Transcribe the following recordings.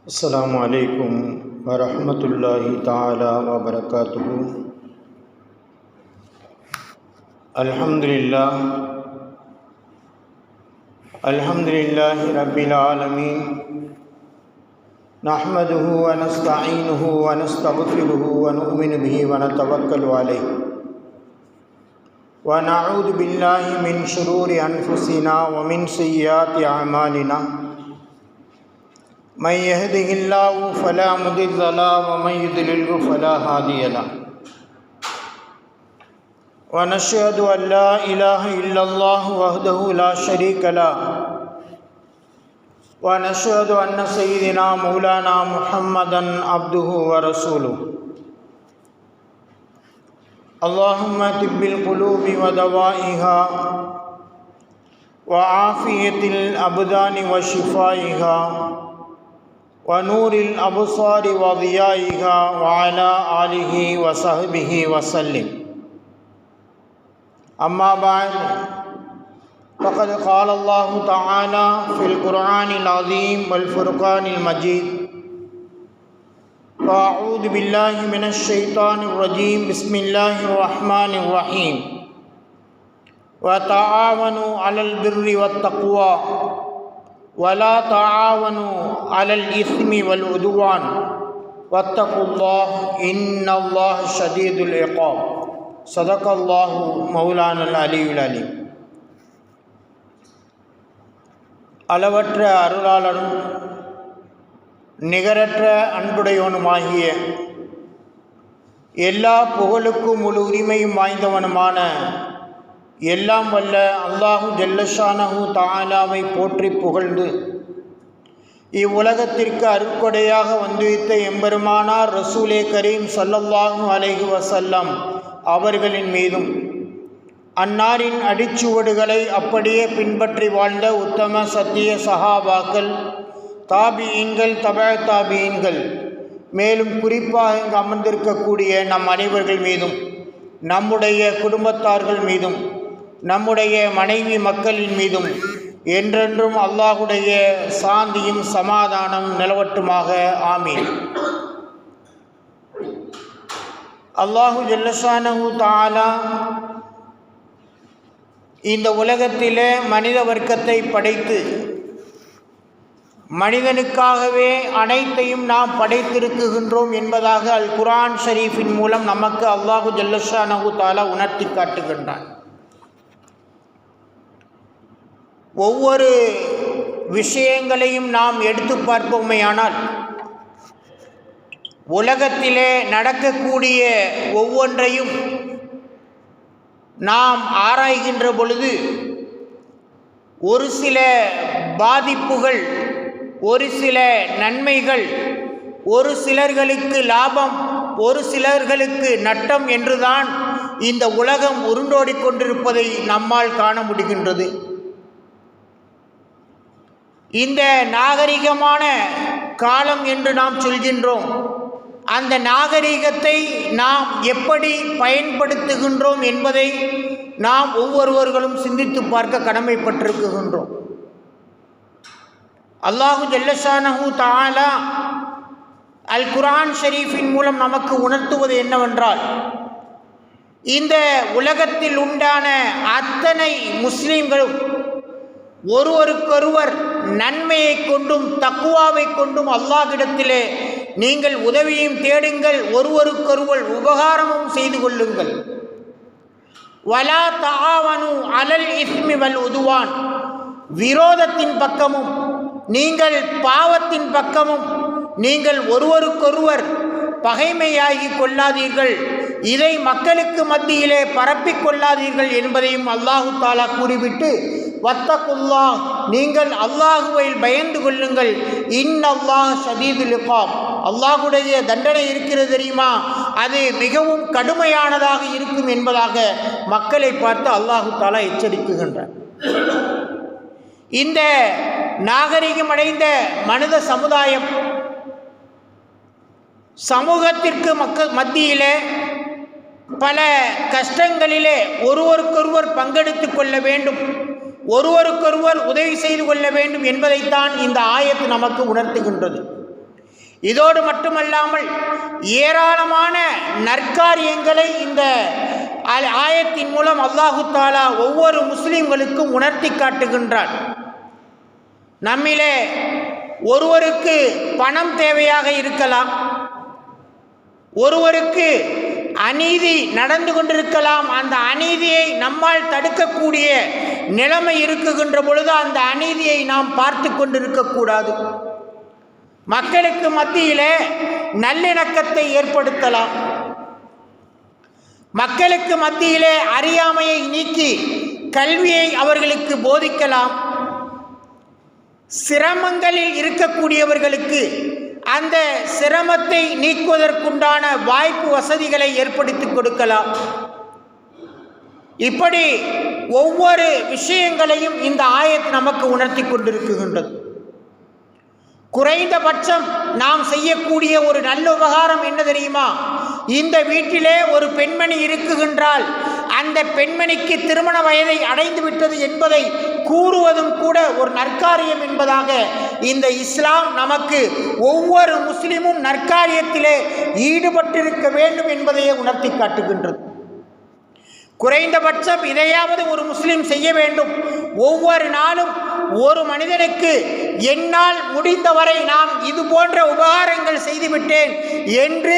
अस्सलामु अलैकुम वरहमतुल्लाहि ताला वबरकातुहु। अल्हम्दुलिल्लाहि रब्बिल आलमीन। नहमदुहु व नस्तईनुहु व नस्तगफिरुहु व नु'मिनु बिहि व नतवक्कलु अलैहि व नऊज़ु बिल्लाहि मिन शुरूरि अनफुसिना व मिन सय्यिआति अअमालिना। मन यहदिहिल्लाहु फला मुदिल्ल लहु व मन युद्लिल्हु फला हादिय लहु। व नशहदु अन ला इलाहा इल्लल्लाहु वहदहु ला शरीक लहु व नशहदु अन्न सय्यिदना मौलाना मुहम्मदन अब्दुहु व रसूलुहु। अल्लाहुम्मा तिब्बिल क़ुलूबि व दवाइहा व आफ़ियतिल अब्दानि व शिफ़ाइहा व नूरिल अबसारि व ज़ियाइहा व अला आलिहि व सहबिहि व सल्लिम। अम्मा बाद फ़क़द क़ाल अल्लाहु तआला फ़िल क़ुरआनिल अज़ीम वल फ़ुरक़ानिल मजीद। अऊज़ु बिल्लाहि मिनश शैतानिर रजीम। बिस्मिल्लाहिर रहमानिर रहीम। व तआवनु अलल बिर्रि वत तक़वा वला तआवनु अलल इस्मि वल उद्वान वत्तक़ुल्लाह इन्नल्लाह शदीदुल इक़ाब। सदक़ल्लाहु मौलानल अलियुल अलीम। அளவற்ற அருளாளனும் நிகரற்ற அன்புடையவனுமாகிய எல்லா புகழுக்கும் முழு உரிமையும் வாய்ந்தவனுமான எல்லாம் வல்ல அல்லாஹு ஜல்லஷானஹு தஆலாவை போற்றி புகழ்ந்து இவ்வுலகத்திற்கு அருட்கொடையாக வந்துவித்த எம்பெருமானார் ரசூலே கரீம் ஸல்லல்லாஹு அலைஹி வஸல்லம் அவர்களின் மீதும் அன்னாரின் அடிச்சுவடுகளை அப்படியே பின்பற்றி வாழ்ந்த உத்தம சத்திய சஹாபாக்கள், தாபிஈன்கள், தபஅ தாபிஈன்கள், மேலும் குறிப்பாக இங்கு அமர்ந்திருக்கக்கூடிய நம் அனைவர்கள் மீதும், நம்முடைய குடும்பத்தார்கள் மீதும், நம்முடைய மனைவி மக்களின் மீதும் என்றென்றும் அல்லாஹுடைய சாந்தியும் சமாதானம் நிலவட்டுமாக. ஆமீன். அல்லாஹு ஜல்லஷானஹு தஆலா இந்த உலகத்திலே மனித வர்க்கத்தை படைத்து மனிதனுக்காகவே அனைத்தையும் நாம் படைத்திருக்கின்றோம் என்பதாக அல் குர்ஆன் ஷரீஃபின் மூலம் நமக்கு அல்லாஹு ஜல்லஷானஹு தஆலா உணர்த்தி காட்டுகின்றான். ஒவ்வொரு விஷயங்களையும் நாம் எடுத்து பார்ப்போமேயானால் உலகத்திலே நடக்கக்கூடிய ஒவ்வொன்றையும் நாம் ஆராய்கின்ற பொழுது ஒரு சில பாதிப்புகள், ஒரு சில நன்மைகள், ஒரு சிலர்களுக்கு லாபம், ஒரு சிலர்களுக்கு நட்டம் என்றுதான் இந்த உலகம் உருண்டோடிக்கொண்டிருப்பதை நம்மால் காண முடிகின்றது. இந்த நாகரிகமான காலம் என்று நாம் சொல்கின்றோம். அந்த நாகரிகத்தை நாம் எப்படி பயன்படுத்துகின்றோம் என்பதை நாம் ஒவ்வொருவர்களும் சிந்தித்து பார்க்க கடமைப்பட்டிருக்கின்றோம். அல்லாஹு ஜல்லஷானஹு தஆலா அல் குர்ஆன் ஷரீஃபின் மூலம் நமக்கு உணர்த்துவது என்னவென்றால், இந்த உலகத்தில் உண்டான அத்தனை முஸ்லீம்களும் ஒருவருக்கொருவர் நன்மையை கொண்டும் தக்குவாவை கொண்டும் அல்லாஹ்விடத்திலே நீங்கள் உதவியும் தேடுங்கள், ஒருவருக்கொருவர் உபகாரமும் செய்து கொள்ளுங்கள். வலா தஆவனு அலல் இஸ்மி வல் உதுவான், விரோதத்தின் பக்கமும் நீங்கள் பாவத்தின் பக்கமும் நீங்கள் ஒருவருக்கொருவர் பகைமையாகி கொள்ளாதீர்கள், இதை மக்களுக்கு மத்தியிலே பரப்பிக் கொள்ளாதீர்கள் என்பதையும் அல்லாஹு தஆலா கூறிவிட்டு, வத்தகுல்லாஹ், நீங்கள் அல்லாஹுவை பயந்து கொள்ளுங்கள், இன்னல்லாஹ் ஷதீதுல் இகாப், அல்லாஹுடைய தண்டனை இருக்கிறது தெரியுமா, அது மிகவும் கடுமையானதாக இருக்கும் என்பதாக மக்களை பார்த்து அல்லாஹு தஆலா எச்சரிக்குகின்றார். இந்த நாகரிகம் அடைந்த மனித சமுதாயம் சமூகத்திற்கு மத்தியிலே பல கஷ்டங்களிலே ஒருவருக்கொருவர் பங்கெடுத்து கொள்ள வேண்டும், ஒருவருக்கொருவர் உதவி செய்து கொள்ள வேண்டும் என்பதைத்தான் இந்த ஆயத்து நமக்கு உணர்த்துகின்றது. இதோடு மட்டுமல்லாமல் ஏராளமான நற்காரியங்களை இந்த ஆயத்தின் மூலம் அல்லாஹு தாலா ஒவ்வொரு முஸ்லிம்களுக்கும் உணர்த்தி காட்டுகின்றான். நம்மிலே ஒருவருக்கு பணம் தேவையாக இருக்கலாம், ஒருவருக்கு அநீதி நடந்து கொண்டிருக்கலாம். அந்த அநீதியை நம்மால் தடுக்கக்கூடிய நிலைமை இருக்குகின்ற பொழுது அந்த அநீதியை நாம் பார்த்து கொண்டிருக்கக்கூடாது. மக்களுக்கு மத்தியிலே நல்லிணக்கத்தை ஏற்படுத்தலாம், மக்களுக்கு மத்தியிலே அறியாமையை நீக்கி கல்வியை அவர்களுக்கு போதிக்கலாம், சிரமங்களில் இருக்கக்கூடியவர்களுக்கு அந்த சிரமத்தை நீக்குவதற்குண்டான வாய்ப்பு வசதிகளை ஏற்படுத்தி கொடுக்கலாம். இப்படி ஒவ்வொரு விஷயங்களையும் இந்த ஆயத் நமக்கு உணர்த்தி கொண்டிருக்கின்றது. குறைந்தபட்சம் நாம் செய்யக்கூடிய ஒரு நல்ல உபகாரம் என்ன தெரியுமா? இந்த வீட்டிலே ஒரு பெண்மணி இருக்குகின்றால் அந்த பெண்மணிக்கு திருமண வயதை அடைந்து விட்டது என்பதை கூறுவதும் கூட ஒரு நற்காரியம் என்பதாக இந்த இஸ்லாம் நமக்கு ஒவ்வொரு முஸ்லிமும் நற்காரியத்திலே ஈடுபட்டிருக்க வேண்டும் என்பதையே உணர்த்தி காட்டுகின்றது. குறைந்தபட்சம் இதையாவது ஒரு முஸ்லிம் செய்ய வேண்டும். ஒவ்வொரு நாளும் ஒரு மனிதனுக்கு என்னால் முடிந்தவரை நாம் இது போன்ற உபகாரங்கள் செய்துவிட்டேன் என்று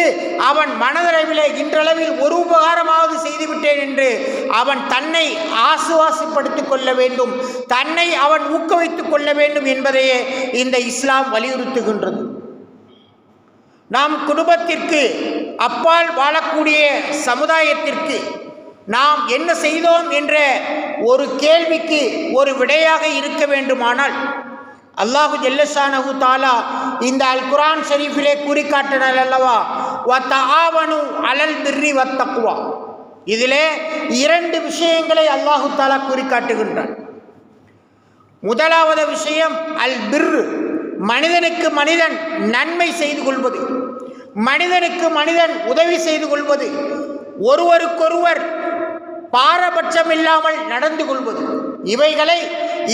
அவன் மனதளவிலே இன்றளவில் ஒரு உபகாரமாவது செய்துவிட்டேன் என்று அவன் தன்னை ஆசுவாசப்படுத்திக் கொள்ள வேண்டும், தன்னை அவன் ஊக்குவித்துக் கொள்ள வேண்டும் என்பதையே இந்த இஸ்லாம் வலியுறுத்துகின்றது. நாம் குடும்பத்திற்கு அப்பால் வாழக்கூடிய சமுதாயத்திற்கு நாம் என்ன செய்தோம் என்ற ஒரு கேள்விக்கு ஒரு விடையாக இருக்க வேண்டுமானால் அல்லாஹு ஜல்லஷானஹு தஆலா இந்த அல் குர்ஆன் ஷரீஃபிலே கூறி காட்டினார் அல்லவா, வதஆவனு அலல் பிர்ரி வத்தக்வா. இதிலே இரண்டு விஷயங்களை அல்லாஹு தஆலா கூறி காட்டுகின்றார். முதலாவது விஷயம் அல் பிர், மனிதனுக்கு மனிதன் நன்மை செய்து கொள்வது, மனிதனுக்கு மனிதன் உதவி செய்து கொள்வது, ஒருவருக்கொருவர் பாரபட்சம் இல்லாமல் நடந்து கொள்வது, இவைகளை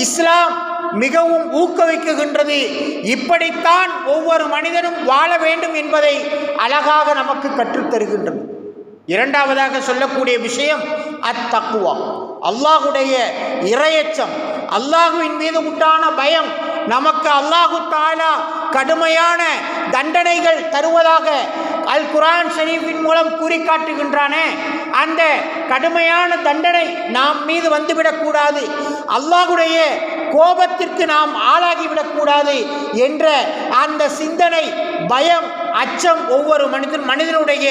இஸ்லாம் மிகவும் ஊக்குவிக்குகின்றது. இப்படித்தான் ஒவ்வொரு மனிதனும் வாழ வேண்டும் என்பதை அழகாக நமக்கு கற்றுத்தருகின்றது. இரண்டாவதாக சொல்லக்கூடிய விஷயம் அத்தக்வா, அல்லாஹுடைய இறையச்சம், அல்லாஹுவின் மீது உண்டான பயம். நமக்கு அல்லாஹு தஆலா கடுமையான தண்டனைகள் தருவதாக அல் குர்ஆன் ஷரீஃபின் மூலம் கூறி காட்டுகின்றானே, அந்த கடுமையான தண்டனை நாம் மீது வந்துவிடக்கூடாது, அல்லாஹுடைய கோபத்திற்கு நாம் ஆளாகிவிடக்கூடாது என்ற அந்த சிந்தனை, பயம், அச்சம் ஒவ்வொரு மனிதனுடைய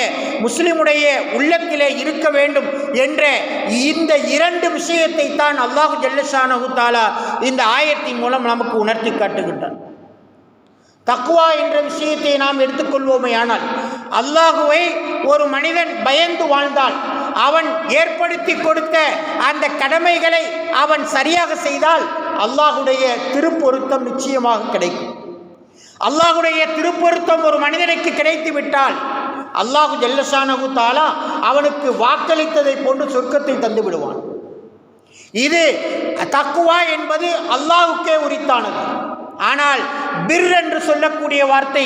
முஸ்லிமுடைய உள்ளத்திலே இருக்க வேண்டும் என்ற இந்த இரண்டு விஷயத்தை தான் அல்லாஹு ஜல்லஷானஹு தஆலா இந்த ஆயத்தின் மூலம் நமக்கு உணர்த்தி காட்டுகின்றான். தக்வா என்ற விஷயத்தை நாம் எடுத்துக்கொள்வோமேயானால், அல்லாஹுவை ஒரு மனிதன் பயந்து வாழ்ந்தால், அவன் ஏற்படுத்தி கொடுத்த அந்த கடமைகளை அவன் சரியாக செய்தால் அல்லாஹுடைய திருப்பொருத்தம் நிச்சயமாக கிடைக்கும். அல்லாஹுடைய திருப்பொருத்தம் ஒரு மனிதனுக்கு கிடைத்து விட்டால் அல்லாஹு ஜல்லஷானஹு தஆலா அவனுக்கு வாக்களித்ததை போன்று சொர்க்கத்தை தந்து விடுவான். இது தக்வா என்பது அல்லாஹுக்கே உரித்தானது. ஆனால் பிர் என்று சொல்லக்கூடிய வார்த்தை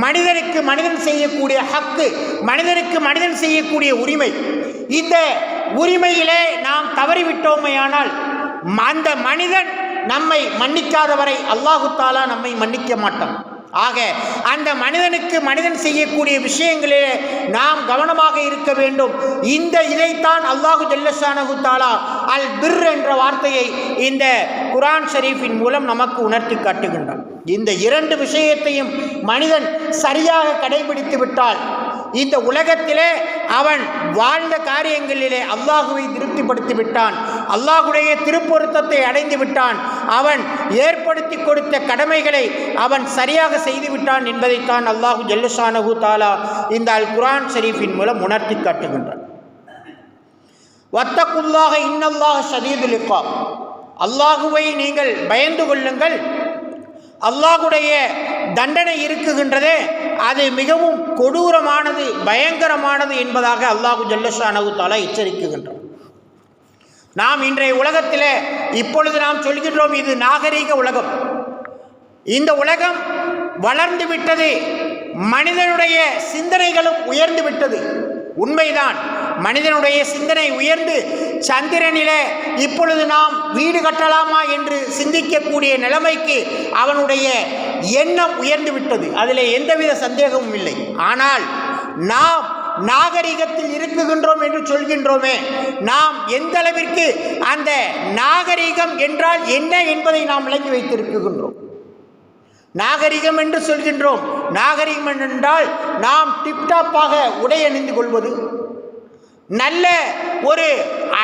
மனிதனுக்கு மனிதன் செய்யக்கூடிய ஹக்கு, மனிதனுக்கு மனிதன் செய்யக்கூடிய உரிமை. இந்த உரிமையிலே நாம் தவறிவிட்டோமேயானால் அந்த மனிதன் நம்மை மன்னிக்காதவரை அல்லாஹு தஆலா நம்மை மன்னிக்க மாட்டான். ஆக அந்த மனிதனுக்கு மனிதன் செய்யக்கூடிய விஷயங்களிலே நாம் கவனமாக இருக்க வேண்டும். இதைத்தான் அல்லாஹு ஜல்லஷானஹு தஆலா அல் பிர் என்ற வார்த்தையை இந்த குர்ஆன் ஷரீஃபின் மூலம் நமக்கு உணர்த்தி காட்டுகின்றான். இந்த இரண்டு விஷயத்தையும் மனிதன் சரியாக கடைபிடித்து விட்டால் இந்த உலகத்திலே அவன் வாழ்ந்த காரியங்களிலே அல்லாஹுவை திருப்திப்படுத்தி விட்டான், அல்லாஹுடைய திருப்பொருத்தத்தை அடைந்து விட்டான், அவன் ஏற்படுத்தி கொடுத்த கடமைகளை அவன் சரியாக செய்து விட்டான் என்பதைத்தான் அல்லாஹு ஜல்லஷானஹு தஆலா இந்த அல் குர்ஆன் ஷரீஃபின் மூலம் உணர்த்தி காட்டுகின்றான். வத்தகுல்லாஹ இன்னல்லாஹ ஷதீதுல் இக்ஆப், அல்லாஹுவை நீங்கள் பயந்து கொள்ளுங்கள், அல்லாஹுடைய தண்டனை இருக்குகின்றதே அது மிகவும் கொடூரமானது, பயங்கரமானது என்பதாக அல்லாஹு ஜல்லஷானஹு தஆலா எச்சரிக்குகின்றான். நாம் இன்றைய உலகத்தில் இப்பொழுது நாம் சொல்கின்றோம் இது நாகரீக உலகம், இந்த உலகம் வளர்ந்து விட்டது, மனிதனுடைய சிந்தனைகளும் உயர்ந்து விட்டது. உண்மைதான், மனிதனுடைய சிந்தனை உயர்ந்து சந்திரனிலே இப்பொழுது நாம் வீடு கட்டலாமா என்று சிந்திக்கக்கூடிய நிலைமைக்கு அவனுடைய எண்ணம் உயர்ந்து விட்டது. அதில் எந்தவித சந்தேகமும் இல்லை. ஆனால் நாம் நாகரிகத்தில் இருக்குகின்றோம் என்று சொல்கின்றோமே, நாம் எந்த அளவிற்கு அந்த நாகரிகம் என்றால் என்ன என்பதை நாம் விளங்கி வைத்திருக்கின்றோம். நாகரிகம் என்று சொல்கின்றோம். நாகரிகம் என்றால் நாம் டிப்டாப்பாக உடை அணிந்து கொள்வது, நல்ல ஒரு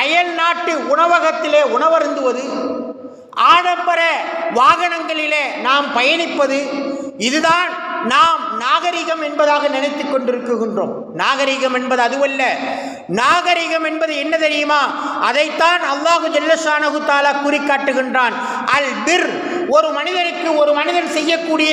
அயல் நாட்டு உணவகத்திலே உணவருந்துவது, ஆடம்பர வாகனங்களிலே நாம் பயணிப்பது, இதுதான் நாம் நாகரிகம் என்பதாக நினைத்துக் கொண்டிருக்கின்றோம். நாகரிகம் என்பது அதுவல்ல. நாகரிகம் என்பது என்ன தெரியுமா? அதைத்தான் அல்லாஹு ஜல்லஷானஹு தஆலா குறிக்காட்டுகின்றான். அல் பிர், ஒரு மனிதனுக்கு ஒரு மனிதன் செய்யக்கூடிய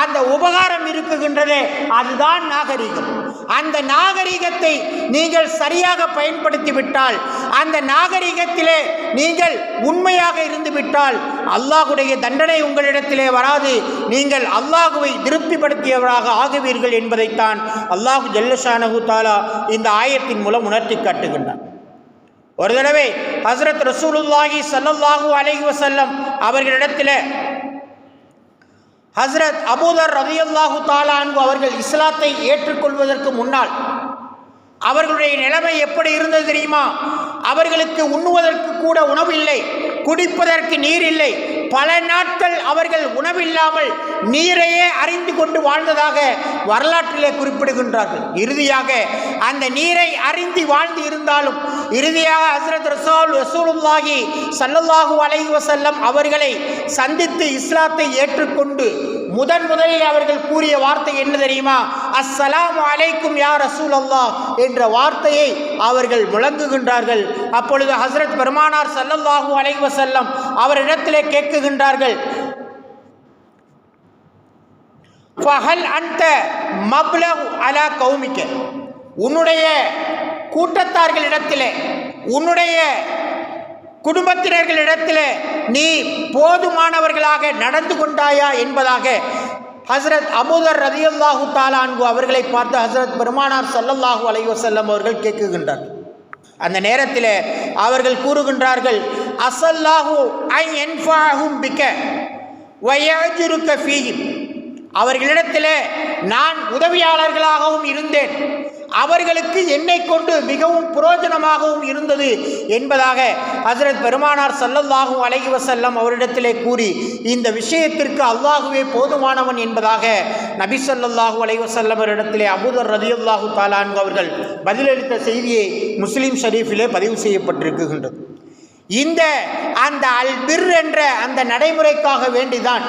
அந்த உபகாரம் இருக்குகின்றதே, அதுதான் நாகரிகம். அந்த நாகரிகத்தை நீங்கள் சரியாக பயன்படுத்திவிட்டால், அந்த நாகரிகத்திலே நீங்கள் உண்மையாக இருந்துவிட்டால் அல்லாஹுடைய தண்டனை உங்களிடத்திலே வராது. நீங்கள் அல்லாஹுவை திருப்திப்படுத்தியவராக ஆகுவீர்கள் என்பதைத்தான் அல்லாஹு ஜல்லஷானஹு தஆலா இந்த ஆயத்தின் மூலம் உணர்த்தி காட்டுகின்றார். ஒரு தடவை ஹஸ்ரத் ரசூலுல்லாஹி ஸல்லல்லாஹு அலைஹி வஸல்லம் அவர்களிடத்தில் ஹஸ்ரத் அபூதர் ரலியல்லாஹு தஆலா அன்ஹு அவர்கள் இஸ்லாத்தை ஏற்றுக்கொள்வதற்கு முன்னால் அவர்களுடைய நிலைமை எப்படி இருந்தது தெரியுமா? அவர்களுக்கு உண்ணுவதற்கு கூட உணவு இல்லை, குடிப்பதற்கு நீர் இல்லை. பல நாட்கள் அவர்கள் உணவில்லாமல் நீரையே அறிந்து கொண்டு வாழ்ந்ததாக வரலாற்றிலே குறிப்பிடுகின்றார்கள். இறுதியாக அந்த நீரை அறிந்து வாழ்ந்து இருந்தாலும் இறுதியாக ஹஸ்ரத் ரசூலுல்லாஹி ஸல்லல்லாஹு அலைஹி வஸல்லம் அவர்களை சந்தித்து இஸ்லாத்தை ஏற்றுக்கொண்டு முதலில் அவர்கள் கூறிய வார்த்தை என்ன தெரியுமா? அஸ்ஸலாமு அலைக்கும் யா ரசூலல்லாஹ் என்ற வார்த்தையை அவர்கள் முழங்குகின்றார்கள். அப்பொழுது ஹஸ்ரத் பெருமானார் ஸல்லல்லாஹு அலைஹி வஸல்லம் அவரிடத்திலே கேட்குகின்றார்கள், ஃபஹல் அன்த மப்லகு அலா கௌமிக்க, உன்னுடைய கூட்டத்தார்களிடத்திலே, உன்னுடைய குடும்பத்தினர்களிடத்தில் நீ போதுமானவர்களாக நடந்து கொண்டாயா என்பதாக ஹஸ்ரத் அபூதர் ரலியல்லாஹு தஆலா அன்ஹு அவர்களை பார்த்து ஹஸ்ரத் பெருமானார் ஸல்லல்லாஹு அலைஹி வஸல்லம் அவர்கள் கேட்குகின்றார்கள். அந்த நேரத்தில் அவர்கள் கூறுகின்றார்கள், அஸல்லாஹு ஐ யன்ஃபஅஹும் பிக வ யஅஜுருக ஃபீஹிம், அவர்களிடத்தில் நான் உதவியாளர்களாகவும் இருந்தேன், அவர்களுக்கு என்னை கொண்டு மிகவும் பிரயோஜனமாகவும் இருந்தது என்பதாக ஹஸ்ரத் பெருமானார் ஸல்லல்லாஹு அலைஹி வஸல்லம் அவரிடத்திலே கூறி இந்த விஷயத்திற்கு அல்லாஹுவே போதுமானவன் என்பதாக நபி ஸல்லல்லாஹு அலைஹி வஸல்லம் அவரிடத்திலே அபூதர் ரலியல்லாஹு தஆலா அன்ஹு அவர்கள் பதிலளித்த செய்தியை முஸ்லிம் ஷரீஃபிலே பதிவு செய்யப்பட்டிருக்கின்றது. இந்த அந்த அல் பிர் என்ற அந்த நடைமுறைக்காக வேண்டிதான்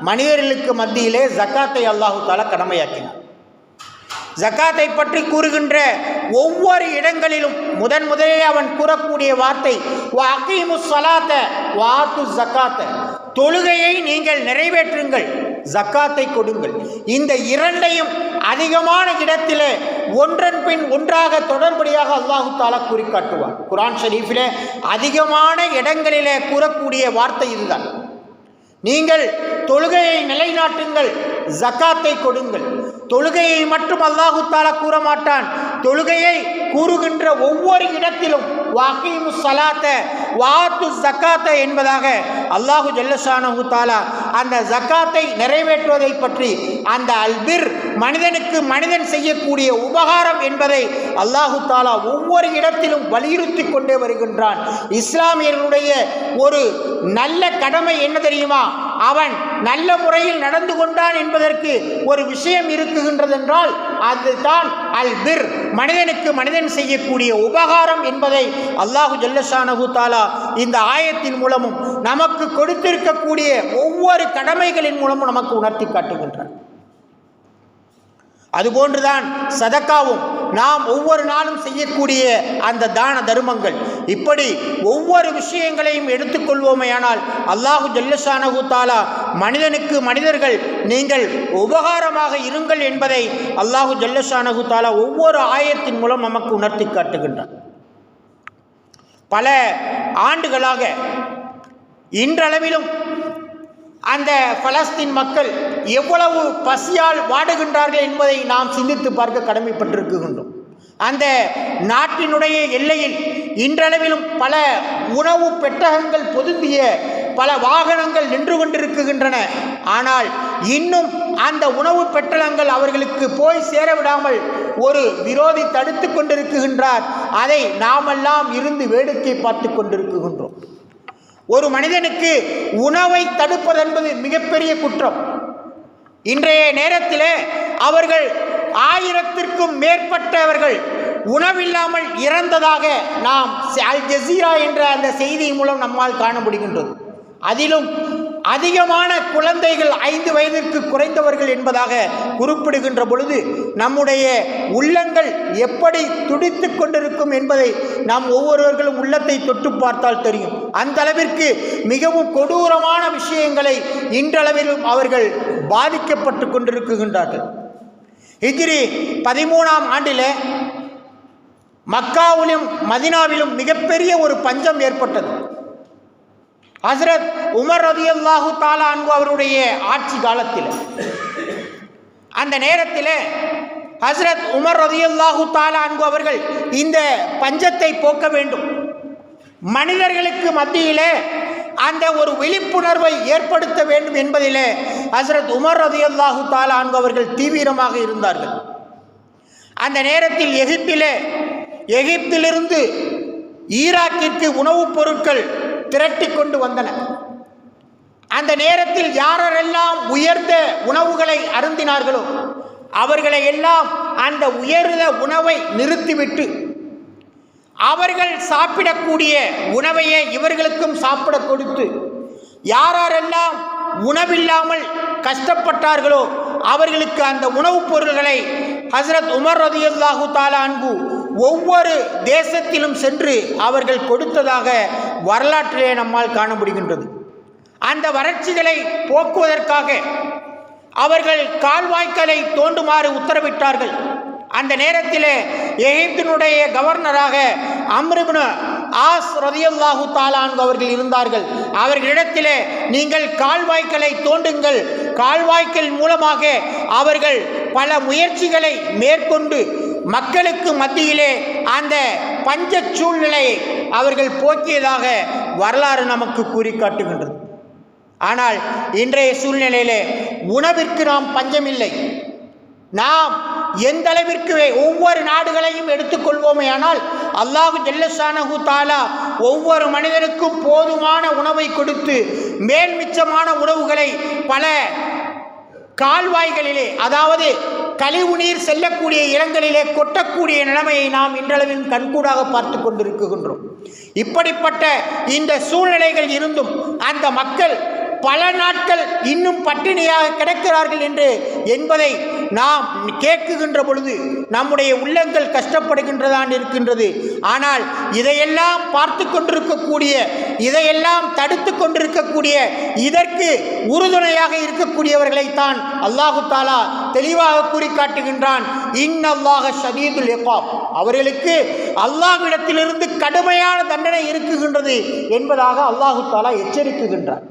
மனிதர்களுக்கு மத்தியிலே ஜக்காத்தை அல்லாஹு தஆலா கடமையாக்கினார். ஜக்காத்தை பற்றி கூறுகின்ற ஒவ்வொரு இடங்களிலும் முதலில் அவன் கூறக்கூடிய வார்த்தை வஅகீமுஸ் ஸலாத்த வஆத்துஸ் ஸகாத்த, தொழுகையை நீங்கள் நிறைவேற்றுங்கள், ஜக்காத்தை கொடுங்கள். இந்த இரண்டையும் அதிகமான இடத்திலே ஒன்றன் பின் ஒன்றாக தொடர்படியாக அல்லாஹு தஆலா குறிக்காட்டுவார். குர்ஆன் ஷரீஃபிலே அதிகமான இடங்களிலே கூறக்கூடிய வார்த்தை இதுதான். நீங்கள் தொழுகையை நிலைநாட்டுங்கள், ஜக்காத்தை கொடுங்கள். தொழுகையை மட்டும் அல்லாஹு தஆலா கூற மாட்டான், தொழுகையை கூறுகின்ற ஒவ்வொரு இடத்திலும் வஅகீமுஸ் ஸலாத்த வஆத்துஸ் ஸகாத்த என்பதாக அல்லாஹு ஜல்லஷானஹு தஆலா அந்த ஜக்காத்தை நிறைவேற்றுவதை பற்றி, அந்த அல்பிர் மனிதனுக்கு மனிதன் செய்யக்கூடிய உபகாரம் என்பதை அல்லாஹு தஆலா ஒவ்வொரு இடத்திலும் வலியுறுத்தி கொண்டே வருகின்றான். இஸ்லாமியர்களுடைய ஒரு நல்ல கடமை என்ன தெரியுமா? அவன் நல்ல முறையில் நடந்து கொண்டான் என்பதற்கு ஒரு விஷயம் இருக்குகின்றது என்றால் அதுதான் அல் பிர், மனிதனுக்கு மனிதன் செய்யக்கூடிய உபகாரம் என்பதை அல்லாஹு ஜல்லஷானஹு தஆலா இந்த ஆயத்தின் மூலமும் நமக்கு கொடுத்திருக்கக்கூடிய ஒவ்வொரு கடமைகளின் மூலமும் நமக்கு உணர்த்தி காட்டுகின்றான். அதுபோன்றுதான் சதக்காவும், நாம் ஒவ்வொரு நாளும் செய்யக்கூடிய அந்த தான தர்மங்கள், இப்படி ஒவ்வொரு விஷயங்களையும் எடுத்துக்கொள்வோமேயானால் அல்லாஹு ஜல்லஷானஹு தஆலா மனிதனுக்கு மனிதர்கள் நீங்கள் உபகாரமாக இருங்கள் என்பதை அல்லாஹு ஜல்லஷானஹு தஆலா ஒவ்வொரு ஆயத்தின் மூலம் நமக்கு உணர்த்தி காட்டுகின்றார். பல ஆண்டுகளாக இன்றளவிலும் அந்த பலஸ்தீன் மக்கள் எவ்வளவு பசியால் வாடுகின்றார்கள் என்பதை நாம் சிந்தித்து பார்க்க கடமைப்பட்டிருக்கின்றோம். அந்த நாட்டினுடைய எல்லையில் இன்றளவிலும் பல உணவு பெட்டகங்கள் பொருந்திய பல வாகனங்கள் நின்று கொண்டிருக்கின்றன. ஆனால் இன்னும் அந்த உணவு பெட்டகங்கள் அவர்களுக்கு போய் சேரவிடாமல் ஒரு விரோதி தடுத்து கொண்டிருக்கின்றார். அதை நாமெல்லாம் இருந்து வேடிக்கை பார்த்து கொண்டிருக்கின்றோம். ஒரு மனிதனுக்கு உணவை தடுப்பதென்பது மிகப்பெரிய குற்றம். இன்றைய நேரத்தில் அவர்கள் 1000க்கும் மேற்பட்டவர்கள் உணவில்லாமல் இறந்ததாக நாம் அல் ஜசீரா என்ற அந்த செய்தி மூலம் நம்மால் காண முடிகின்றது. அதிலும் அதிகமான குழந்தைகள் 5 வயதிற்கு குறைந்தவர்கள் என்பதாக குறிப்பிடுகின்ற பொழுது நம்முடைய உள்ளங்கள் எப்படி துடித்து கொண்டிருக்கும் என்பதை நாம் ஒவ்வொருவர்களும் உள்ளத்தை தொட்டு பார்த்தால் தெரியும். அந்த அளவிற்கு மிகவும் கொடூரமான விஷயங்களை இன்றளவிலும் அவர்கள் பாதிக்கப்பட்டு கொண்டிருக்கின்றார்கள். ஹிஜ்ரி 13ஆம் ஆண்டில் மக்காவிலும் மதினாவிலும் மிகப்பெரிய ஒரு பஞ்சம் ஏற்பட்டது. ஹஸ்ரத் உமர் ரலியல்லாஹு தஆலா அன்ஹு அவருடைய ஆட்சி காலத்தில் அந்த நேரத்தில் ஹஸ்ரத் உமர் ரலியல்லாஹு தஆலா அன்ஹு அவர்கள் இந்த பஞ்சத்தை போக்க வேண்டும், மனிதர்களுக்கு மத்தியிலே அந்த ஒரு விழிப்புணர்வை ஏற்படுத்த வேண்டும் என்பதிலே ஹஸ்ரத் உமர் ரலியல்லாஹு தஆலா அன்ஹு அவர்கள் தீவிரமாக இருந்தார்கள். அந்த நேரத்தில் எகிப்திலிருந்து ஈராக்கிற்கு உணவுப் பொருட்கள் திரட்டி கொண்டு வந்தன. அந்த நேரத்தில் யாரெல்லாம் உயர்ந்த உணவுகளை அருந்தினார்களோ அவர்களை எல்லாம் அந்த உயர்ந்த உணவை நிறுத்திவிட்டு அவர்கள் சாப்பிடக்கூடிய உணவையே இவர்களுக்கும் சாப்பிட கொடுத்து யாரெல்லாம் உணவில்லாமல் கஷ்டப்பட்டார்களோ அவர்களுக்கு அந்த உணவுப் பொருள்களை ஹஸ்ரத் உமர் ரலியல்லாஹு தஆலா அன்ஹு ஒவ்வொரு தேசத்திலும் சென்று அவர்கள் கொடுத்ததாக வரலாற்றிலே நம்மால் காண முடிகின்றது. அந்த வறட்சிகளை போக்குவதற்காக அவர்கள் கால்வாய்க்களை தோண்டுமாறு உத்தரவிட்டார்கள். அந்த நேரத்தில் எகிப்தினுடைய கவர்னராக அம்ர் இப்னு ஆஸ் ரலியல்லாஹு தஆலா அன்ஹு அவர்கள் இருந்தார்கள். அவர்களிடத்தில் நீங்கள் கால்வாய்க்களை தோண்டுங்கள், கால்வாய்க்கள் மூலமாக அவர்கள் பல முயற்சிகளை மேற்கொண்டு மக்களுக்கு மத்தியிலே அந்த பஞ்ச சூழ்நிலையை அவர்கள் போக்கியதாக வரலாறு நமக்கு கூறி காட்டுகின்றது. ஆனால் இன்றைய சூழ்நிலையிலே உணவிற்கு நாம் பஞ்சமில்லை. நாம் எந்த அளவிற்கு ஒவ்வொரு நாடுகளையும் எடுத்துக்கொள்வோமே ஆனால் அல்லாஹ் ஜல்லஷானஹு தஆலா ஒவ்வொரு மனிதனுக்கும் போதுமான உணவை கொடுத்து மேல் மிச்சமான உணவுகளை பல கால்வாய்களிலே, அதாவது கழிவு நீர் செல்லக்கூடிய இடங்களிலே கொட்டக்கூடிய நிலைமையை நாம் இன்றளவில் கண்கூடாக பார்த்து கொண்டிருக்கின்றோம். இப்படிப்பட்ட இந்த சூழ்நிலைகள் இருந்தும் அந்த மக்கள் பல நாட்கள் இன்னும் பட்டினியாக கிடக்கிறார்கள் என்பதை நாம் கேட்குகின்ற பொழுது நம்முடைய உள்ளங்கள் கஷ்டப்படுகின்றதான் இருக்கின்றது. ஆனால் இதையெல்லாம் பார்த்து கொண்டிருக்கக்கூடிய, இதையெல்லாம் தடுத்து கொண்டிருக்கக்கூடிய, இதற்கு உறுதுணையாக இருக்கக்கூடியவர்களைத்தான் அல்லாஹு தஆலா தெளிவாக கூறி காட்டுகின்றான். இன்னல்லாஹ ஷதீதுல் இகாப், அவர்களுக்கு அல்லாஹ்விடத்திலிருந்து கடுமையான தண்டனை இருக்குகின்றது என்பதாக அல்லாஹு தஆலா எச்சரிக்குகின்றார்.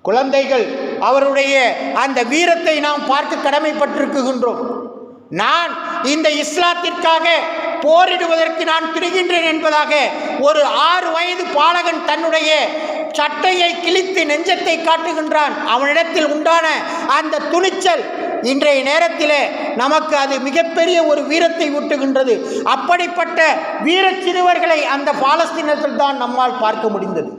குழந்தைகள் அவருடைய அந்த வீரத்தை நாம் பார்க்க கடமைப்பட்டிருக்கின்றோம். நான் இந்த இஸ்லாத்திற்காக போரிடுவதற்கு நான் திரிகின்றேன் என்பதாக ஒரு 6 வயது பாலகன் தன்னுடைய சட்டையை கிழித்து நெஞ்சத்தை காட்டுகின்றான். அவனிடத்தில் உண்டான அந்த துணிச்சல் இன்றைய நேரத்தில் நமக்கு அது மிகப்பெரிய ஒரு வீரத்தை ஊட்டுகின்றது. அப்படிப்பட்ட வீரச் சிறுவர்களை அந்த பாலஸ்தீனத்தில் தான் நம்மால் பார்க்க முடிந்தது.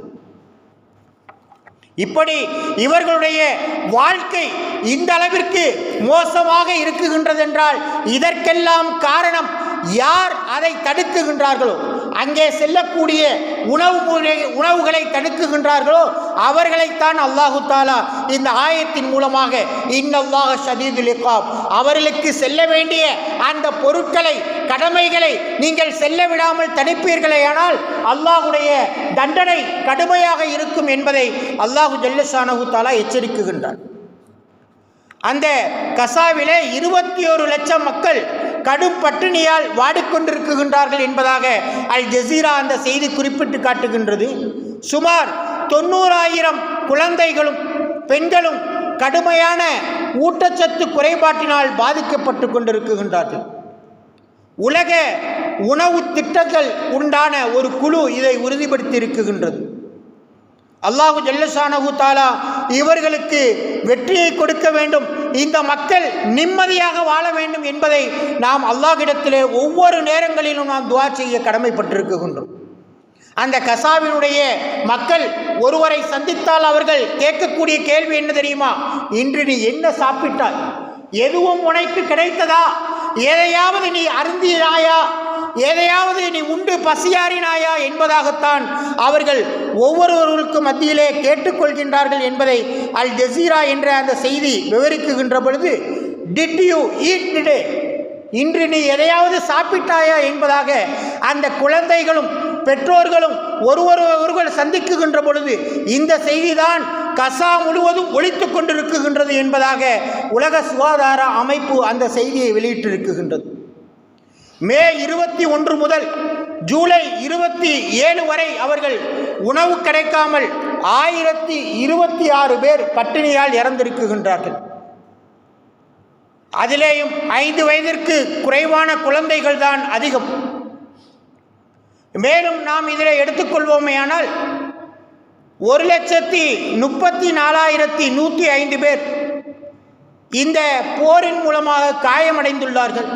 இப்படி இவர்களுடைய வாழ்க்கை இந்த அளவிற்கு மோசமாக இருக்குகின்றது என்றால் இதற்கெல்லாம் காரணம் யார் அதை தடுக்குகின்றார்களோ, அங்கே செல்லக்கூடிய உணவுகளை தடுக்குகின்றார்களோ அவர்களைத்தான் அல்லாஹு தஆலா இந்த ஆயத்தின் மூலமாக இன்னல்லாஹ ஷதீதுல் இகாப், அவர்களுக்கு செல்ல வேண்டிய அந்த பொருட்களை, கடமைகளை நீங்கள் செல்ல விடாமல் தடுப்பீர்களேயானால் அல்லாஹுடைய தண்டனை கடுமையாக இருக்கும் என்பதை அல்லாஹு ஜல்லஷானஹு தஆலா எச்சரிக்குகின்றார். அந்த கசாவிலே 21 லட்சம் மக்கள் கடும் பட்டினியால் வாடிக்கொண்டிருக்கின்றார்கள் என்பதாக அல் ஜசீரா அந்த செய்தி குறிப்பிட்டு காட்டுகின்றது. சுமார் 90,000 குழந்தைகளும் பெண்களும் கடுமையான ஊட்டச்சத்து குறைபாட்டினால் பாதிக்கப்பட்டு கொண்டிருக்கின்றார்கள். உலக உணவு திட்டங்கள் உண்டான ஒரு குழு இதை உறுதிப்படுத்தி இருக்கின்றது. அல்லாஹு ஜல்லஷானஹு தஆலா இவர்களுக்கு வெற்றியை கொடுக்க வேண்டும், இந்த மக்கள் நிம்மதியாக வாழ வேண்டும் என்பதை நாம் அல்லாஹ்விடத்திலே ஒவ்வொரு நேரங்களிலும் நாம் துஆ செய்ய கடமைப்பட்டிருக்கின்றோம். அந்த கசாவினுடைய மக்கள் ஒருவரை சந்தித்தால் அவர்கள் கேட்கக்கூடிய கேள்வி என்ன தெரியுமா? இன்று நீ என்ன சாப்பிட்டாய்? எதுவும் உனக்கு கிடைத்ததா? எதையாவது நீ அருந்தினாயா? எதையாவது நீ உண்டு பசியாறினாயா என்பதாகத்தான் அவர்கள் ஒவ்வொருவருக்கும் மத்தியிலே கேட்டுக்கொள்கின்றார்கள் என்பதை அல் ஜசீரா என்ற அந்த செய்தி விவரிக்குகின்ற பொழுது, டிட் யூ ஈட் டுடே, இன்று நீ எதையாவது சாப்பிட்டாயா என்பதாக அந்த குழந்தைகளும் பெற்றோர்களும் ஒருவர் சந்திக்குகின்ற பொழுது இந்த செய்திதான் கசா முழுவதும் ஒலித்து கொண்டிருக்குகின்றது என்பதாக உலக சுகாதார அமைப்பு அந்த செய்தியை வெளியிட்டிருக்குகின்றது. மே 21 முதல் ஜூலை 27 வரை அவர்கள் உணவு கிடைக்காமல் 1026 பேர் பட்டினியால் இறந்திருக்குகின்றார்கள். அதிலேயும் 5 வயதிற்கு குறைவான குழந்தைகள் தான் அதிகம். மேலும் நாம் இதில் எடுத்துக்கொள்வோமேயானால் 1,34,105 பேர் இந்த போரின் மூலமாக காயமடைந்துள்ளார்கள்.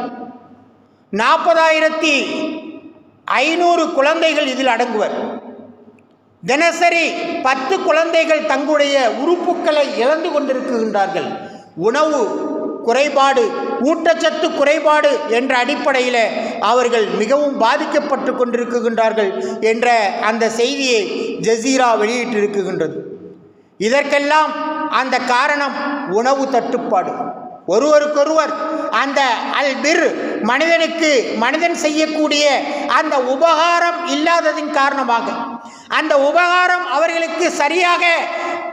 40,500 குழந்தைகள் இதில் அடங்குவர். தினசரி 10 குழந்தைகள் தங்களுடைய உறுப்புக்களை இழந்து கொண்டிருக்கின்றார்கள். உணவு குறைபாடு, ஊட்டச்சத்து குறைபாடு என்ற அடிப்படையில் அவர்கள் மிகவும் பாதிக்கப்பட்டு கொண்டிருக்கின்றார்கள் என்ற அந்த செய்தியை ஜசீரா வெளியிட்டிருக்கின்றது. இதற்கெல்லாம் அந்த காரணம் உணவு தட்டுப்பாடு. ஒருவருக்கொருவர் அந்த அல் பிர் மனிதனுக்கு மனிதன் செய்யக்கூடிய அந்த உபகாரம் இல்லாததின் காரணமாக, அந்த உபகாரம் அவர்களுக்கு சரியாக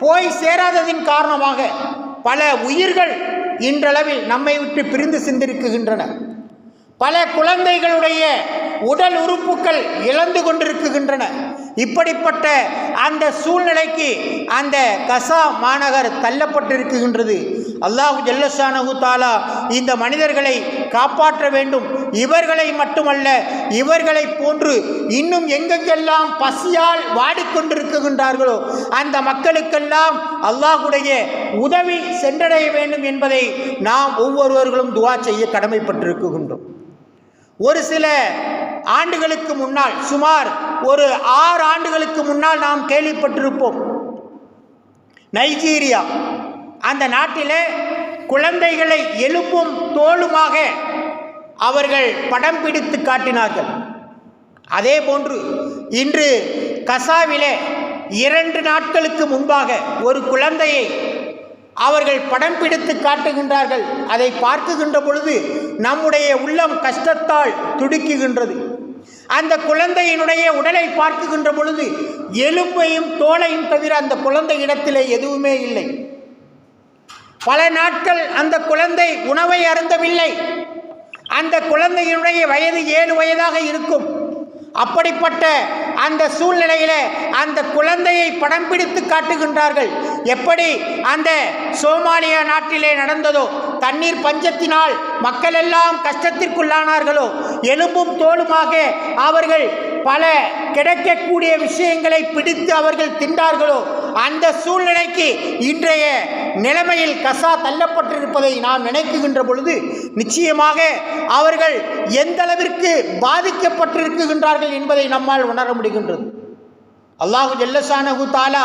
போய் சேராததின் காரணமாக பல உயிர்கள் இன்றளவில் நம்மை விட்டு பிரிந்து சிந்திருக்கின்றன. பல குழந்தைகளுடைய உடல் உறுப்புகள் இழந்து கொண்டிருக்கின்றன. இப்படிப்பட்ட அந்த சூழ்நிலைக்கு அந்த கசா மாநகர் தள்ளப்பட்டிருக்கின்றது. அல்லாஹு ஜல்லஷானஹு தஆலா இந்த மனிதர்களை காப்பாற்ற வேண்டும். இவர்களை மட்டுமல்ல, இவர்களை போன்று இன்னும் எங்கெங்கெல்லாம் பசியால் வாடிக்கொண்டிருக்கின்றார்களோ அந்த மக்களுக்கெல்லாம் அல்லாஹுடைய உதவி சென்றடைய வேண்டும் என்பதை நாம் ஒவ்வொருவர்களும் துஆ செய்ய கடமைப்பட்டிருக்கின்றோம். ஒரு சில ஆண்டுகளுக்கு முன்னால், சுமார் ஒரு 6 ஆண்டுகளுக்கு முன்னால் நாம் கேள்விப்பட்டிருப்போம், நைஜீரியா அந்த நாட்டிலே குழந்தைகளை எலும்பும் தோலுமாக அவர்கள் படம் பிடித்து காட்டினார்கள். அதே போன்று இன்று கசாவிலே 2 நாட்களுக்கு முன்பாக ஒரு குழந்தையை அவர்கள் படம் பிடித்து காட்டுகின்றார்கள். அதை பார்க்குகின்ற பொழுது நம்முடைய உள்ளம் கஷ்டத்தால் துடிக்குகின்றது. அந்த குழந்தையினுடைய உடலை பார்க்குகின்ற பொழுது எலும்பையும் தோலையும் தவிர அந்த குழந்தை இடத்திலே எதுவுமே இல்லை. பல நாட்கள் அந்த குழந்தை உணவை அருந்தவில்லை. அந்த குழந்தையினுடைய வயது 7 வயதாக இருக்கும். அப்படிப்பட்ட அந்த சூழ்நிலையில் அந்த குழந்தையை படம் பிடித்து காட்டுகின்றார்கள். எப்படி அந்த சோமாலியா நாட்டிலே நடந்ததோ, தண்ணீர் பஞ்சத்தினால் மக்கள் எல்லாம் கஷ்டத்திற்குள்ளானார்களோ, எலும்பும் தோலுமாக அவர்கள் பல கிடைக்கக்கூடிய விஷயங்களை பிடித்து அவர்கள் தின்றார்களோ, அந்த சூழ்நிலைக்கு இன்றைய நிலைமையில் கசா தள்ளப்பட்டிருப்பதை நாம் நினைக்குகின்ற பொழுது நிச்சயமாக அவர்கள் எந்த அளவிற்கு பாதிக்கப்பட்டிருக்கின்றார்கள் என்பதை நம்மால் உணர முடிகின்றது. அல்லாஹு ஜல்லஷானஹு தஆலா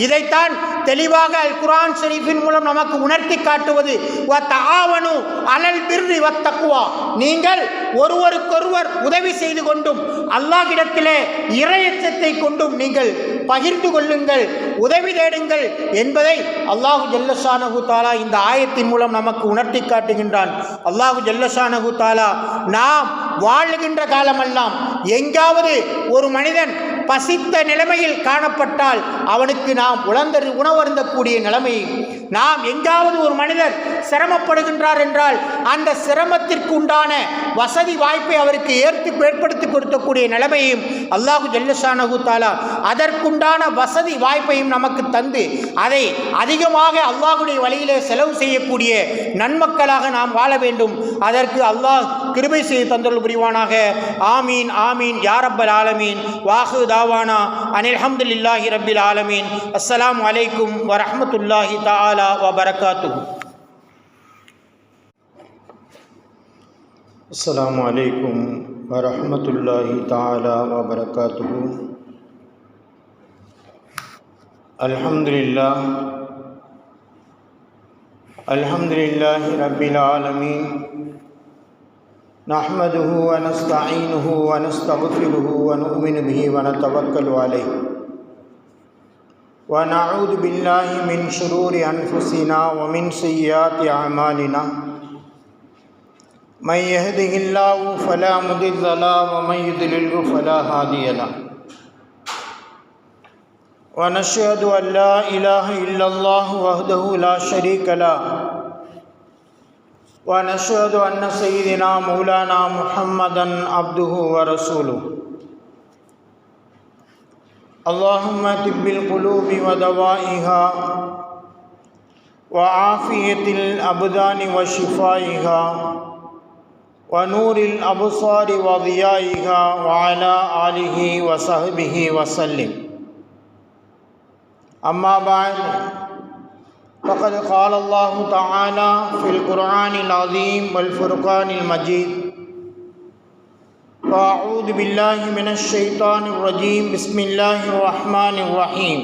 இதைத்தான் தெளிவாக அல் குர்ஆன் ஷரீஃபின் மூலம் நமக்கு உணர்த்தி காட்டுவது, வ தஆவனு அலல் பிர்ரி வத் தக்வா, நீங்கள் ஒருவருக்கொருவர் உதவி செய்து கொண்டும் அல்லாஹ்விடத்திலே இறையச்சத்தை கொண்டும் நீங்கள் பகிர்ந்து கொள்ளுங்கள், உதவி தேடுங்கள் என்பதை அல்லாஹு ஜல்லஷானஹு தஆலா இந்த ஆயத்தின் மூலம் நமக்கு உணர்த்தி காட்டுகின்றான். அல்லாஹு ஜல்லஷானஹு தஆலா நாம் வாழுகின்ற காலமெல்லாம் எங்காவது ஒரு மனிதன் பசித்த நிலைமையில் காணப்பட்டால் அவனுக்கு நாம் உணவருந்தக்கூடிய நிலைமை, நாம் எங்காவது ஒரு மனிதர் சிரமப்படுகின்றார் என்றால் அந்த சிரமத்திற்கு உண்டான வசதி வாய்ப்பை அவருக்கு ஏற்படுத்தி கொடுக்கக்கூடிய நிலைமையும் அல்லாஹு ஜல்லஷானஹு தஆலா அதற்குண்டான வசதி வாய்ப்பையும் நமக்கு தந்து அதை அதிகமாக அல்லாஹுடைய வழியிலே செலவு செய்யக்கூடிய நன்மக்களாக நாம் வாழ வேண்டும். அதற்கு அல்லாஹ் கிருபை செய்து தந்தருள் புரிவானாக. ஆமீன் ஆமீன் யா ரப்பல் ஆலமீன். வாஹு தாவானா அனில் ஹம்துலில்லாஹி ரப்பில் ஆலமீன். அஸ்ஸலாமு அலைக்கும் வரஹ்மத்துல்லாஹி தஆலா வபரகாத்துஹு. அஸ்ஸலாமு அலைக்கும் வரஹ்மத்துல்லாஹி தஆலா வபரகாத்துஹு. அல்ஹம்துலில்லாஹ் அல்ஹம்துலில்லாஹி ரப்பில் ஆலமீன். நஹ்மதுஹு வ நஸ்தஈனுஹு வ நஸ்தக்ஃபிருஹு வ நு'மினு பிஹி வ நதவக்கலு அலைஹி வ நஊது பில்லாஹி மின் ஷுரூரி அன்ஃபுஸினா வ மின் ஸய்யிஆத்தி அஅமாலினா. من يهده الله فلا مضل له ومن يضلل فلا هادي له. ونشهد أن لا إله إلا الله وحده لا شريك له. ونشهد أن سيدنا مولانا محمدا عبده ورسوله. اللهم طب القلوب ودوائها وعافية الأبدان وشفائها ونور الأبصار وضيائها وعلى آله وصحبه وسلم. أما بعد فقد قال الله تعالى في القرآن العظيم والفرقان المجيد. فأعوذ بالله من الشيطان الرجيم. بسم الله الرحمن الرحيم.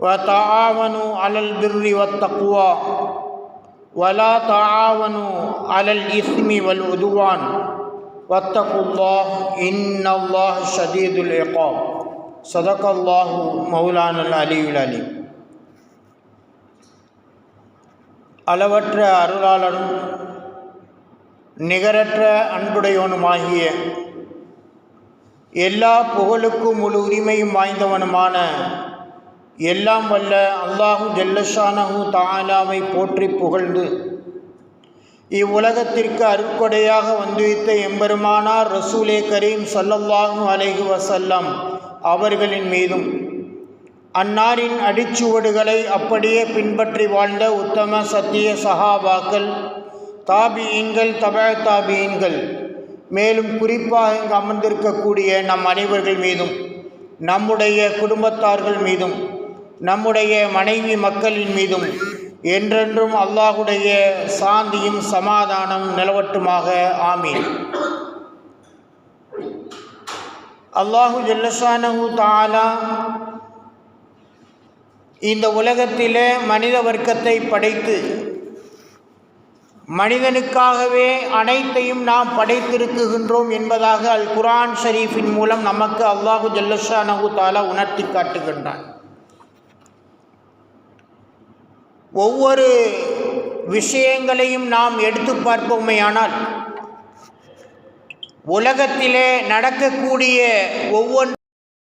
وتعاونوا على البر والتقوى ولا تعاونوا على الإثم والعدوان واتقوا الله إن الله شديد العقاب. صدق الله مولانا العلي العليم. அளவற்ற அருளாளரும் நிகரற்ற அன்புடையவனுமாகிய எல்லா புகழுக்கும் முழு உரிமையும் வாய்ந்தவனுமான எல்லாம் வல்ல அல்லாஹு ஜல்லஷானஹு தஆலாவை போற்றி புகழ்ந்து இவ்வுலகத்திற்கு அருட்கொடையாக வந்துவித்த எம்பெருமானார் ரசூலே கரீம் ஸல்லல்லாஹு அலைஹி வஸல்லம் அவர்களின் மீதும் அன்னாரின் அடிச்சுவடுகளை அப்படியே பின்பற்றி வாழ்ந்த உத்தம சத்திய சஹாபாக்கள், தாபியீன்கள், தபஅ தாபியீன்கள், மேலும் குறிப்பாக இங்கு அமர்ந்திருக்கக்கூடிய நம் அனைவர்கள் மீதும், நம்முடைய குடும்பத்தார்கள் மீதும், நம்முடைய மனைவி மக்களின் மீதும் என்றென்றும் அல்லாஹுடைய சாந்தியும் சமாதானம் நிலவட்டுமாக. ஆமீன். அல்லாஹு ஜல்லஷானஹு தஆலா இந்த உலகத்திலே மனித வர்க்கத்தை படைத்து மனிதனுக்காகவே அனைத்தையும் நாம் படைத்திருக்கின்றோம் என்பதாக அல் குர்ஆன் ஷரீஃபின் மூலம் நமக்கு அல்லாஹு ஜல்லஷானஹு தஆலா உணர்த்தி காட்டுகின்றான். ஒவ்வொரு விஷயங்களையும் நாம் எடுத்து பார்ப்போமேயானால் உலகத்திலே நடக்கக்கூடிய ஒவ்வொரு